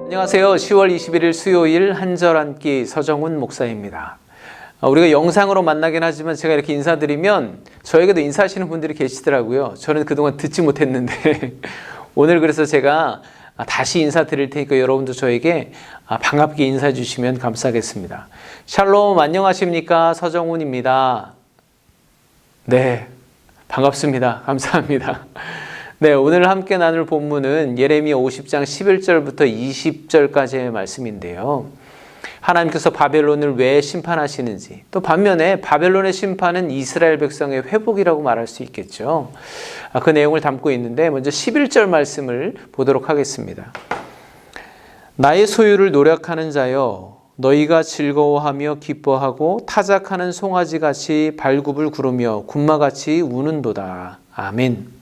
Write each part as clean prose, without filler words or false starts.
안녕하세요. 10월 21일 수요일 한절 한끼 서정훈 목사입니다. 우리가 영상으로 만나긴 하지만 제가 이렇게 인사드리면 저에게도 인사하시는 분들이 계시더라고요. 저는 그동안 듣지 못했는데 오늘 그래서 제가 다시 인사드릴 테니까 여러분도 저에게 반갑게 인사해 주시면 감사하겠습니다. 샬롬, 안녕하십니까? 서정훈입니다. 네, 반갑습니다. 감사합니다. 네, 오늘 함께 나눌 본문은 예레미야 50장 11절부터 20절까지의 말씀인데요. 하나님께서 바벨론을 왜 심판하시는지, 또 반면에 바벨론의 심판은 이스라엘 백성의 회복이라고 말할 수 있겠죠. 그 내용을 담고 있는데 먼저 11절 말씀을 보도록 하겠습니다. 나의 소유를 노력하는 자여, 너희가 즐거워하며 기뻐하고 타작하는 송아지같이 발굽을 구르며 군마같이 우는도다. 아멘.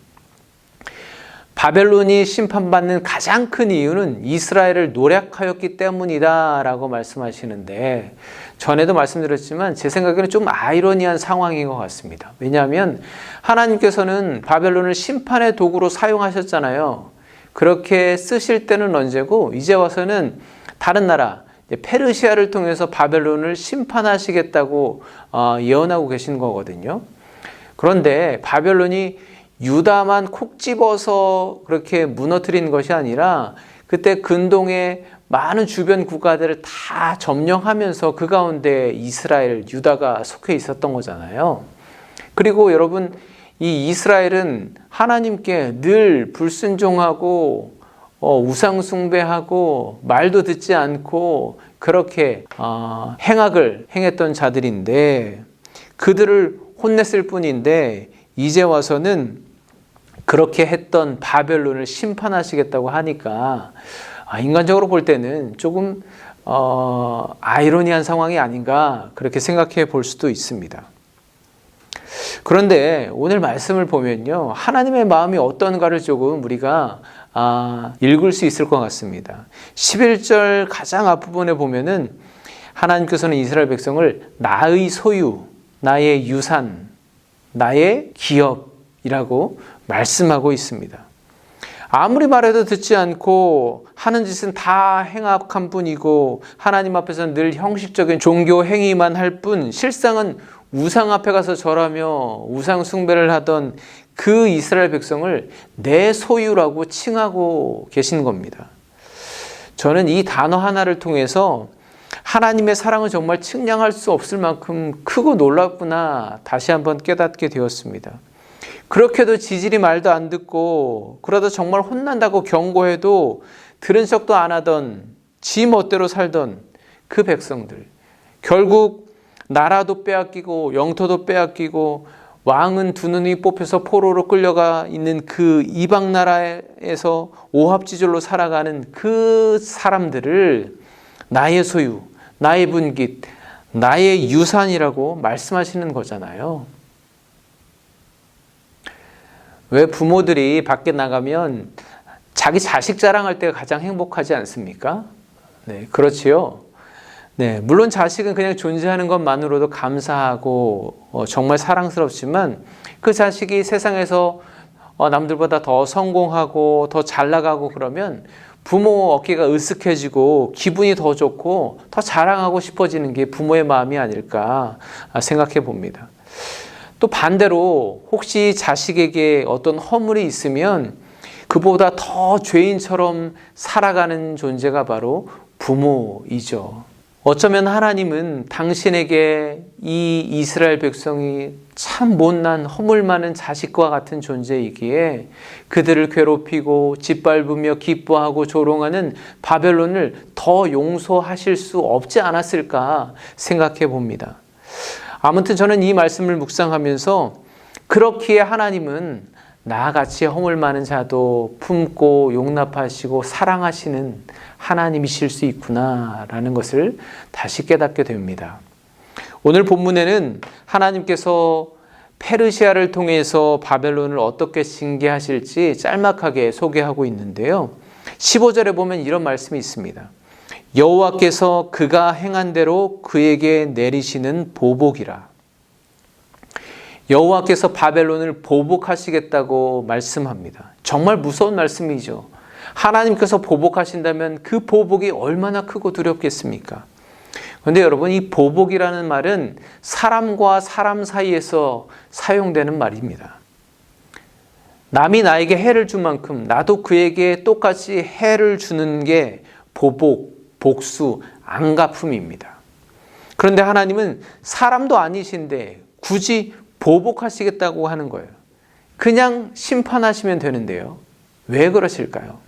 바벨론이 심판받는 가장 큰 이유는 이스라엘을 노략하였기 때문이다 라고 말씀하시는데, 전에도 말씀드렸지만 제 생각에는 좀 아이러니한 상황인 것 같습니다. 왜냐하면 하나님께서는 바벨론을 심판의 도구로 사용하셨잖아요. 그렇게 쓰실 때는 언제고, 이제 와서는 다른 나라 페르시아를 통해서 바벨론을 심판하시겠다고 예언하고 계신 거거든요. 그런데 바벨론이 유다만 콕 집어서 그렇게 무너뜨린 것이 아니라 그때 근동의 많은 주변 국가들을 다 점령하면서 그 가운데 이스라엘, 유다가 속해 있었던 거잖아요. 그리고 여러분, 이 이스라엘은 하나님께 늘 불순종하고 우상 숭배하고 말도 듣지 않고 그렇게 행악을 행했던 자들인데, 그들을 혼냈을 뿐인데 이제 와서는 그렇게 했던 바벨론을 심판하시겠다고 하니까 인간적으로 볼 때는 조금 아이러니한 상황이 아닌가 그렇게 생각해 볼 수도 있습니다. 그런데 오늘 말씀을 보면요, 하나님의 마음이 어떤가를 조금 우리가 읽을 수 있을 것 같습니다. 11절 가장 앞부분에 보면은 하나님께서는 이스라엘 백성을 나의 소유, 나의 유산, 나의 기업이라고 말씀하고 있습니다. 아무리 말해도 듣지 않고 하는 짓은 다 행악한 뿐이고 하나님 앞에서는 늘 형식적인 종교 행위만 할 뿐, 실상은 우상 앞에 가서 절하며 우상 숭배를 하던 그 이스라엘 백성을 내 소유라고 칭하고 계신 겁니다. 저는 이 단어 하나를 통해서 하나님의 사랑은 정말 측량할 수 없을 만큼 크고 놀랍구나 다시 한번 깨닫게 되었습니다. 그렇게도 지질이 말도 안 듣고 그러다 정말 혼난다고 경고해도 들은 척도 안 하던, 지 멋대로 살던 그 백성들, 결국 나라도 빼앗기고 영토도 빼앗기고 왕은 두 눈이 뽑혀서 포로로 끌려가 있는 그 이방 나라에서 오합지졸로 살아가는 그 사람들을 나의 소유, 나의 분깃, 나의 유산이라고 말씀하시는 거잖아요. 왜 부모들이 밖에 나가면 자기 자식 자랑할 때가 가장 행복하지 않습니까? 네, 그렇지요. 네, 물론 자식은 그냥 존재하는 것만으로도 감사하고 정말 사랑스럽지만, 그 자식이 세상에서 남들보다 더 성공하고 더 잘 나가고 그러면 부모 어깨가 으쓱해지고 기분이 더 좋고 더 자랑하고 싶어지는 게 부모의 마음이 아닐까 생각해 봅니다. 또 반대로 혹시 자식에게 어떤 허물이 있으면 그보다 더 죄인처럼 살아가는 존재가 바로 부모이죠. 어쩌면 하나님은 당신에게 이 이스라엘 백성이 참 못난 허물 많은 자식과 같은 존재이기에 그들을 괴롭히고 짓밟으며 기뻐하고 조롱하는 바벨론을 더 용서하실 수 없지 않았을까 생각해 봅니다. 아무튼 저는 이 말씀을 묵상하면서 그렇기에 하나님은 나같이 허물 많은 자도 품고 용납하시고 사랑하시는 하나님이실 수 있구나라는 것을 다시 깨닫게 됩니다. 오늘 본문에는 하나님께서 페르시아를 통해서 바벨론을 어떻게 징계하실지 짤막하게 소개하고 있는데요. 15절에 보면 이런 말씀이 있습니다. 여호와께서 그가 행한 대로 그에게 내리시는 보복이라. 여호와께서 바벨론을 보복하시겠다고 말씀합니다. 정말 무서운 말씀이죠. 하나님께서 보복하신다면 그 보복이 얼마나 크고 두렵겠습니까? 그런데 여러분, 이 보복이라는 말은 사람과 사람 사이에서 사용되는 말입니다. 남이 나에게 해를 준 만큼 나도 그에게 똑같이 해를 주는 게 보복, 복수, 안갚음입니다. 그런데 하나님은 사람도 아니신데 굳이 보복하시겠다고 하는 거예요. 그냥 심판하시면 되는데요. 왜 그러실까요?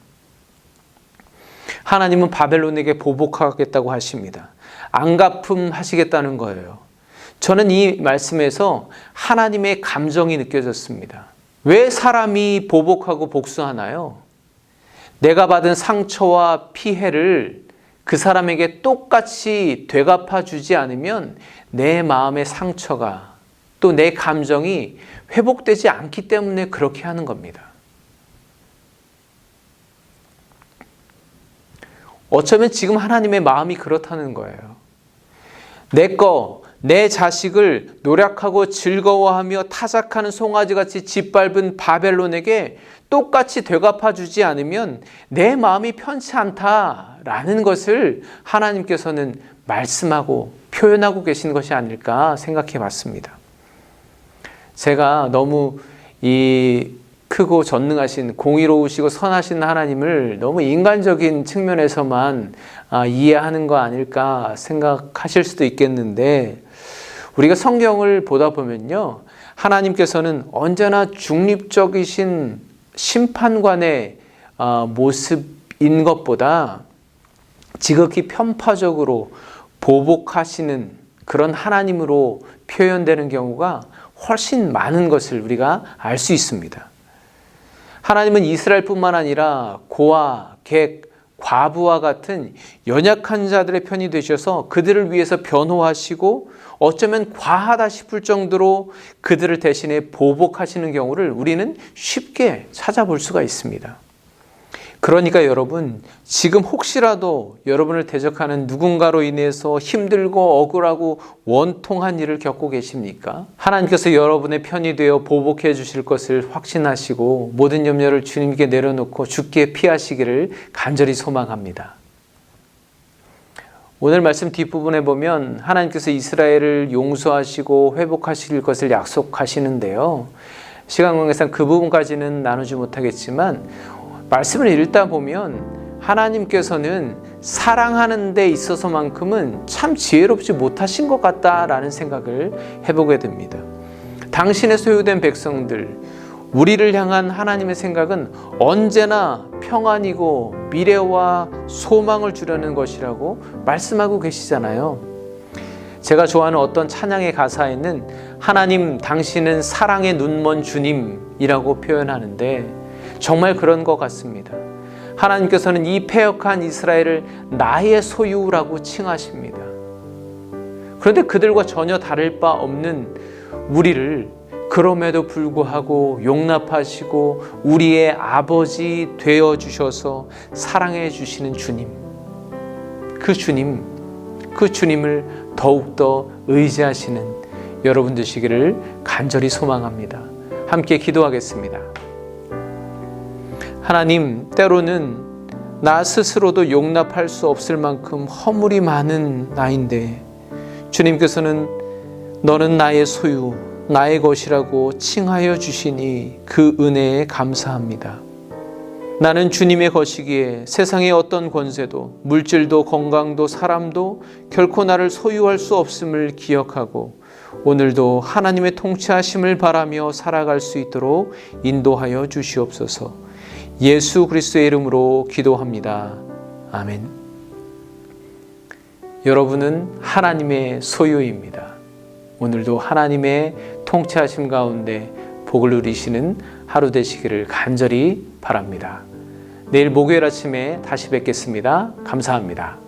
하나님은 바벨론에게 보복하겠다고 하십니다. 안갚음 하시겠다는 거예요. 저는 이 말씀에서 하나님의 감정이 느껴졌습니다. 왜 사람이 보복하고 복수하나요? 내가 받은 상처와 피해를 그 사람에게 똑같이 되갚아 주지 않으면 내 마음의 상처가 또 내 감정이 회복되지 않기 때문에 그렇게 하는 겁니다. 어쩌면 지금 하나님의 마음이 그렇다는 거예요. 내 자식을 노력하고 즐거워하며 타작하는 송아지같이 짓밟은 바벨론에게 똑같이 되갚아 주지 않으면 내 마음이 편치 않다라는 것을 하나님께서는 말씀하고 표현하고 계신 것이 아닐까 생각해 봤습니다. 제가 너무 이 크고 전능하신 공의로우시고 선하신 하나님을 너무 인간적인 측면에서만 이해하는 거 아닐까 생각하실 수도 있겠는데, 우리가 성경을 보다 보면요, 하나님께서는 언제나 중립적이신 심판관의 모습인 것보다 지극히 편파적으로 보복하시는 그런 하나님으로 표현되는 경우가 훨씬 많은 것을 우리가 알 수 있습니다. 하나님은 이스라엘뿐만 아니라 고아, 객, 과부와 같은 연약한 자들의 편이 되셔서 그들을 위해서 변호하시고 어쩌면 과하다 싶을 정도로 그들을 대신해 보복하시는 경우를 우리는 쉽게 찾아볼 수가 있습니다. 그러니까 여러분, 지금 혹시라도 여러분을 대적하는 누군가로 인해서 힘들고 억울하고 원통한 일을 겪고 계십니까? 하나님께서 여러분의 편이 되어 보복해 주실 것을 확신하시고 모든 염려를 주님께 내려놓고 주께 피하시기를 간절히 소망합니다. 오늘 말씀 뒷부분에 보면 하나님께서 이스라엘을 용서하시고 회복하실 것을 약속하시는데요, 시간 관계상 그 부분까지는 나누지 못하겠지만 말씀을 읽다 보면 하나님께서는 사랑하는 데 있어서만큼은 참 지혜롭지 못하신 것 같다라는 생각을 해보게 됩니다. 당신의 소유된 백성들, 우리를 향한 하나님의 생각은 언제나 평안이고 미래와 소망을 주려는 것이라고 말씀하고 계시잖아요. 제가 좋아하는 어떤 찬양의 가사에는 하나님, 당신은 사랑의 눈먼 주님이라고 표현하는데 정말 그런 것 같습니다. 하나님께서는 이 패역한 이스라엘을 나의 소유라고 칭하십니다. 그런데 그들과 전혀 다를 바 없는 우리를 그럼에도 불구하고 용납하시고 우리의 아버지 되어주셔서 사랑해 주시는 주님, 그 주님을 더욱더 의지하시는 여러분 되시기를 간절히 소망합니다. 함께 기도하겠습니다. 하나님, 때로는 나 스스로도 용납할 수 없을 만큼 허물이 많은 나인데 주님께서는 너는 나의 소유, 나의 것이라고 칭하여 주시니 그 은혜에 감사합니다. 나는 주님의 것이기에 세상의 어떤 권세도, 물질도, 건강도, 사람도 결코 나를 소유할 수 없음을 기억하고 오늘도 하나님의 통치하심을 바라며 살아갈 수 있도록 인도하여 주시옵소서. 예수 그리스도의 이름으로 기도합니다. 아멘. 여러분은 하나님의 소유입니다. 오늘도 하나님의 통치하심 가운데 복을 누리시는 하루 되시기를 간절히 바랍니다. 내일 목요일 아침에 다시 뵙겠습니다. 감사합니다.